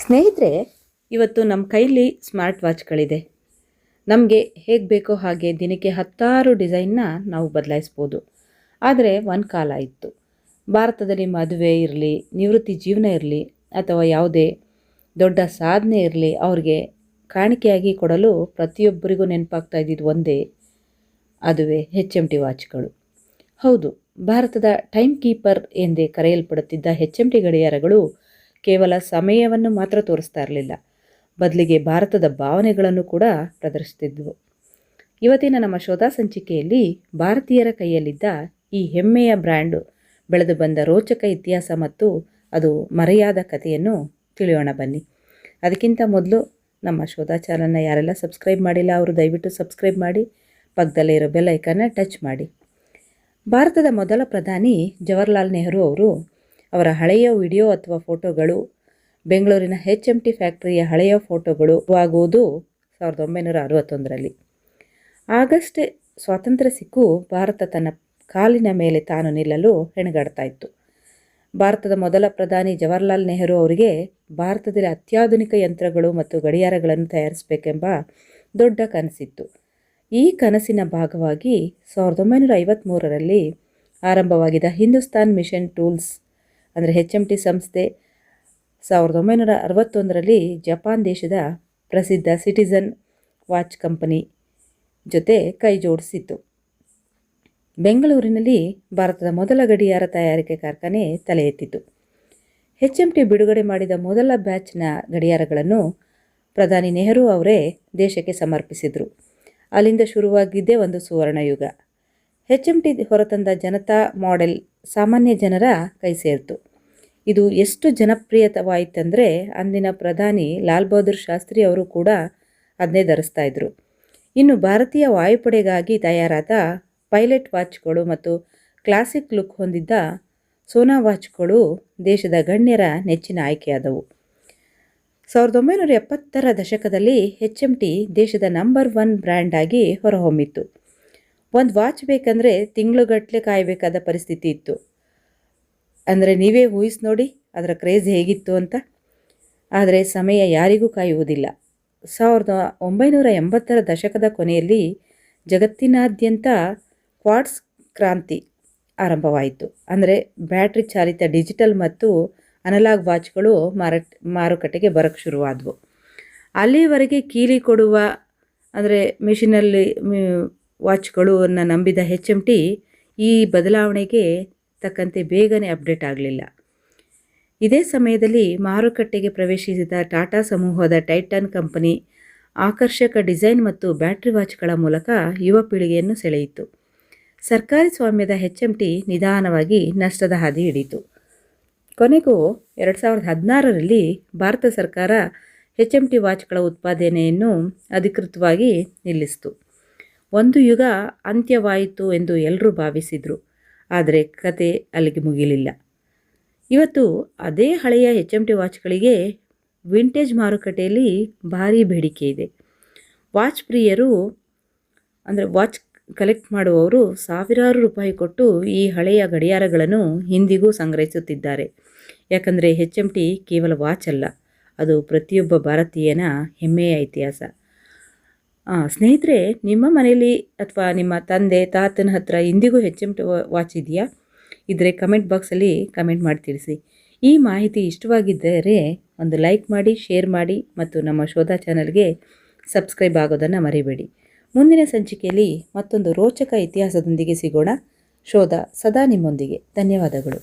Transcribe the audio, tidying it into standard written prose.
ಸ್ನೇಹಿತರೆ, ಇವತ್ತು ನಮ್ಮ ಕೈಲಿ ಸ್ಮಾರ್ಟ್ ವಾಚ್ಗಳಿದೆ. ನಮಗೆ ಹೇಗೆ ಬೇಕೋ ಹಾಗೆ ದಿನಕ್ಕೆ 10 ಡಿಸೈನ್ನ ನಾವು ಬದಲಾಯಿಸ್ಬೋದು. ಆದರೆ ಒಂದು ಕಾಲ ಇತ್ತು. ಭಾರತದಲ್ಲಿ ಮದುವೆ ಇರಲಿ, ನಿವೃತ್ತಿ ಜೀವನ ಇರಲಿ ಅಥವಾ ಯಾವುದೇ ದೊಡ್ಡ ಸಾಧನೆ ಇರಲಿ, ಅವ್ರಿಗೆ ಕಾಣಿಕೆಯಾಗಿ ಕೊಡಲು ಪ್ರತಿಯೊಬ್ಬರಿಗೂ ನೆನಪಾಗ್ತಾ ಇದ್ದಿದ್ದು ಒಂದೇ, ಅದುವೇ HMT ವಾಚ್ಗಳು. ಹೌದು, ಭಾರತದ ಟೈಮ್ ಕೀಪರ್ ಎಂದೇ ಕರೆಯಲ್ಪಡುತ್ತಿದ್ದ HMT ಗಡಿಯಾರಗಳು ಕೇವಲ ಸಮಯವನ್ನು ಮಾತ್ರ ತೋರಿಸ್ತಾ ಇರಲಿಲ್ಲ, ಬದಲಿಗೆ ಭಾರತದ ಭಾವನೆಗಳನ್ನು ಕೂಡ ಪ್ರದರ್ಶಿಸ್ತಿದ್ವು. ಇವತ್ತಿನ ನಮ್ಮ ಶೋಧ ಸಂಚಿಕೆಯಲ್ಲಿ ಭಾರತೀಯರ ಕೈಯಲ್ಲಿದ್ದ ಈ ಹೆಮ್ಮೆಯ ಬ್ರ್ಯಾಂಡು ಬೆಳೆದು ಬಂದ ರೋಚಕ ಇತಿಹಾಸ ಮತ್ತು ಅದು ಮರೆಯಾದ ಕಥೆಯನ್ನು ತಿಳಿಯೋಣ ಬನ್ನಿ. ಅದಕ್ಕಿಂತ ಮೊದಲು ನಮ್ಮ ಶೋಧ ಚಾನಲ್ನ ಯಾರೆಲ್ಲ ಸಬ್ಸ್ಕ್ರೈಬ್ ಮಾಡಿಲ್ಲ ಅವರು ದಯವಿಟ್ಟು ಸಬ್ಸ್ಕ್ರೈಬ್ ಮಾಡಿ, ಪಕ್ಕದಲ್ಲೇ ಇರೋ ಬೆಲ್ ಐಕನ್ನ ಟಚ್ ಮಾಡಿ. ಭಾರತದ ಮೊದಲ ಪ್ರಧಾನಿ ಜವಾಹರ್ಲಾಲ್ ನೆಹರು ಅವರು ಅವರ ಹಳೆಯ ವಿಡಿಯೋ ಅಥವಾ ಫೋಟೋಗಳು ಬೆಂಗಳೂರಿನ HMT ಫ್ಯಾಕ್ಟರಿಯ ಹಳೆಯ ಫೋಟೋಗಳು ಆಗುವುದು 1961ರಲ್ಲಿ. ಆಗಸ್ಟ್ ಸ್ವಾತಂತ್ರ್ಯ ಸಿಕ್ಕು ಭಾರತ ತನ್ನ ಕಾಲಿನ ಮೇಲೆ ತಾನು ನಿಲ್ಲಲು ಹೆಣಗಾಡ್ತಾ ಇತ್ತು. ಭಾರತದ ಮೊದಲ ಪ್ರಧಾನಿ ಜವಾಹರ್ಲಾಲ್ ನೆಹರು ಅವರಿಗೆ ಭಾರತದಲ್ಲಿ ಅತ್ಯಾಧುನಿಕ ಯಂತ್ರಗಳು ಮತ್ತು ಗಡಿಯಾರಗಳನ್ನು ತಯಾರಿಸಬೇಕೆಂಬ ದೊಡ್ಡ ಕನಸಿತ್ತು. ಈ ಕನಸಿನ ಭಾಗವಾಗಿ 1953ರಲ್ಲಿ ಆರಂಭವಾಗಿದ್ದ ಹಿಂದೂಸ್ತಾನ್ ಮಿಷನ್ ಟೂಲ್ಸ್ ಅಂದರೆ HMT ಸಂಸ್ಥೆ 1961ರಲ್ಲಿ ಜಪಾನ್ ದೇಶದ ಪ್ರಸಿದ್ಧ ಸಿಟಿಸನ್ ವಾಚ್ ಕಂಪನಿ ಜೊತೆ ಕೈ ಜೋಡಿಸಿತ್ತು. ಬೆಂಗಳೂರಿನಲ್ಲಿ ಭಾರತದ ಮೊದಲ ಗಡಿಯಾರ ತಯಾರಿಕೆ ಕಾರ್ಖಾನೆ ತಲೆ ಎತ್ತಿತು. HMT ಬಿಡುಗಡೆ ಮಾಡಿದ ಮೊದಲ ಬ್ಯಾಚ್ನ ಗಡಿಯಾರಗಳನ್ನು ಪ್ರಧಾನಿ ನೆಹರು ಅವರೇ ದೇಶಕ್ಕೆ ಸಮರ್ಪಿಸಿದರು. ಅಲ್ಲಿಂದ ಶುರುವಾಗಿದ್ದೇ ಒಂದು ಸುವರ್ಣಯುಗ. HMT ಹೊರತಂದ ಜನತಾ ಮಾಡೆಲ್ ಸಾಮಾನ್ಯ ಜನರ ಕೈ ಸೇರಿತು. ಇದು ಎಷ್ಟು ಜನಪ್ರಿಯವಾಯಿತಂದರೆ ಅಂದಿನ ಪ್ರಧಾನಿ ಲಾಲ್ ಬಹದ್ದೂರ್ ಶಾಸ್ತ್ರಿ ಅವರು ಕೂಡ ಅದನ್ನೇ ಧರಿಸ್ತಾ ಇದ್ರು. ಇನ್ನು ಭಾರತೀಯ ವಾಯುಪಡೆಗಾಗಿ ತಯಾರಾದ ಪೈಲಟ್ ವಾಚ್ಗಳು ಮತ್ತು ಕ್ಲಾಸಿಕ್ ಲುಕ್ ಹೊಂದಿದ್ದ ಸೋನಾ ವಾಚ್ಗಳು ದೇಶದ ಗಣ್ಯರ ನೆಚ್ಚಿನ ಆಯ್ಕೆಯಾದವು. 1970ರ ದಶಕದಲ್ಲಿ HMT ದೇಶದ ನಂಬರ್ 1 ಬ್ರ್ಯಾಂಡ್ ಆಗಿ ಹೊರಹೊಮ್ಮಿತ್ತು. ಒಂದು ವಾಚ್ ಬೇಕಂದರೆ ತಿಂಗಳುಗಟ್ಟಲೆ ಕಾಯಬೇಕಾದ ಪರಿಸ್ಥಿತಿ ಇತ್ತು. ಅಂದರೆ ನೀವೇ ಊಹಿಸಿ ನೋಡಿ ಅದರ ಕ್ರೇಜ್ ಹೇಗಿತ್ತು ಅಂತ. ಆದರೆ ಸಮಯ ಯಾರಿಗೂ ಕಾಯುವುದಿಲ್ಲ. 1980ರ ದಶಕದ ಕೊನೆಯಲ್ಲಿ ಜಗತ್ತಿನಾದ್ಯಂತ ಕ್ವಾರ್ಟ್ಸ್ ಕ್ರಾಂತಿ ಆರಂಭವಾಯಿತು. ಅಂದರೆ ಬ್ಯಾಟ್ರಿ ಚಾಲಿತ ಡಿಜಿಟಲ್ ಮತ್ತು ಅನಲಾಗ್ ವಾಚ್ಗಳು ಮಾರುಕಟ್ಟೆಗೆ ಬರೋಕ್ಕೆ ಶುರುವಾದವು. ಅಲ್ಲಿವರೆಗೆ ಕೀಲಿ ಕೊಡುವ ಅಂದರೆ ಮಿಷಿನಲ್ಲಿ ವಾಚ್ಗಳನ್ನು ನಂಬಿದ HMT ಈ ಬದಲಾವಣೆಗೆ ತಕ್ಕಂತೆ ಬೇಗನೆ ಅಪ್ಡೇಟ್ ಆಗಲಿಲ್ಲ. ಇದೇ ಸಮಯದಲ್ಲಿ ಮಾರುಕಟ್ಟೆಗೆ ಪ್ರವೇಶಿಸಿದ ಟಾಟಾ ಸಮೂಹದ ಟೈಟಾನ್ ಕಂಪನಿ ಆಕರ್ಷಕ ಡಿಸೈನ್ ಮತ್ತು ಬ್ಯಾಟ್ರಿ ವಾಚ್ಗಳ ಮೂಲಕ ಯುವ ಪೀಳಿಗೆಯನ್ನು ಸೆಳೆಯಿತು. ಸರ್ಕಾರಿ ಸ್ವಾಮ್ಯದ HMT ನಿಧಾನವಾಗಿ ನಷ್ಟದ ಹಾದಿ ಹಿಡಿಯಿತು. ಕೊನೆಗೂ 2016ರಲ್ಲಿ ಭಾರತ ಸರ್ಕಾರ HMT ವಾಚ್ಗಳ ಉತ್ಪಾದನೆಯನ್ನು ಅಧಿಕೃತವಾಗಿ ನಿಲ್ಲಿಸಿತು. ಒಂದು ಯುಗ ಅಂತ್ಯವಾಯಿತು ಎಂದು ಎಲ್ಲರೂ ಭಾವಿಸಿದರು. ಆದರೆ ಕತೆ ಅಲ್ಲಿಗೆ ಮುಗಿಲಿಲ್ಲ. ಇವತ್ತು ಅದೇ ಹಳೆಯ HMT ವಾಚ್ಗಳಿಗೆ ವಿಂಟೇಜ್ ಮಾರುಕಟ್ಟೆಯಲ್ಲಿ ಭಾರೀ ಬೇಡಿಕೆ ಇದೆ. ವಾಚ್ ಪ್ರಿಯರು ಅಂದರೆ ವಾಚ್ ಕಲೆಕ್ಟ್ ಮಾಡುವವರು ಸಾವಿರಾರು ರೂಪಾಯಿ ಕೊಟ್ಟು ಈ ಹಳೆಯ ಗಡಿಯಾರಗಳನ್ನು ಇಂದಿಗೂ ಸಂಗ್ರಹಿಸುತ್ತಿದ್ದಾರೆ. ಯಾಕಂದರೆ HMT ಕೇವಲ ವಾಚ್ ಅಲ್ಲ, ಅದು ಪ್ರತಿಯೊಬ್ಬ ಭಾರತೀಯನ ಹೆಮ್ಮೆಯ ಇತಿಹಾಸ. ಸ್ನೇಹಿತರೆ, ನಿಮ್ಮ ಮನೆಯಲ್ಲಿ ಅಥವಾ ನಿಮ್ಮ ತಂದೆ ತಾತನ ಹತ್ರ ಇಂದಿಗೂ HMT ವಾಚ್ ಇದೆಯಾ? ಇದ್ದರೆ ಕಮೆಂಟ್ ಬಾಕ್ಸಲ್ಲಿ ಕಮೆಂಟ್ ಮಾಡಿ ತಿಳಿಸಿ. ಈ ಮಾಹಿತಿ ಇಷ್ಟವಾಗಿದ್ದರೆ ಒಂದು ಲೈಕ್ ಮಾಡಿ, ಶೇರ್ ಮಾಡಿ ಮತ್ತು ನಮ್ಮ ಶೋಧ ಚಾನಲ್ಗೆ ಸಬ್ಸ್ಕ್ರೈಬ್ ಆಗೋದನ್ನು ಮರಿಬೇಡಿ. ಮುಂದಿನ ಸಂಚಿಕೆಯಲ್ಲಿ ಮತ್ತೊಂದು ರೋಚಕ ಇತಿಹಾಸದೊಂದಿಗೆ ಸಿಗೋಣ. ಶೋಧ ಸದಾ ನಿಮ್ಮೊಂದಿಗೆ. ಧನ್ಯವಾದಗಳು.